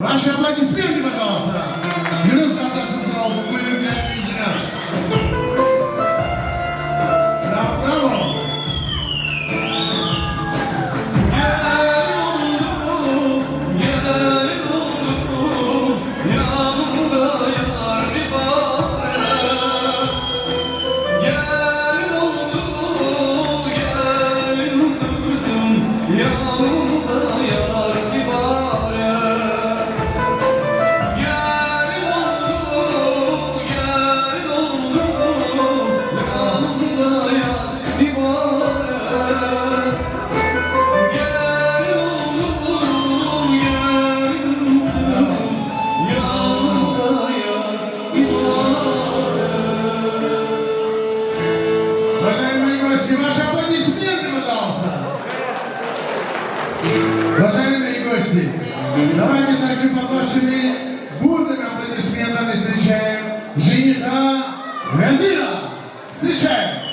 Ваши аплодисменты, пожалуйста. Юнус Карташин сразу, бuyurun gelin yüzünü aç. Bravo, bravo. Ваши аплодисменты, пожалуйста. Уважаемые гости, давайте также под вашими бурными аплодисментами встречаем жениха Газира. Встречаем!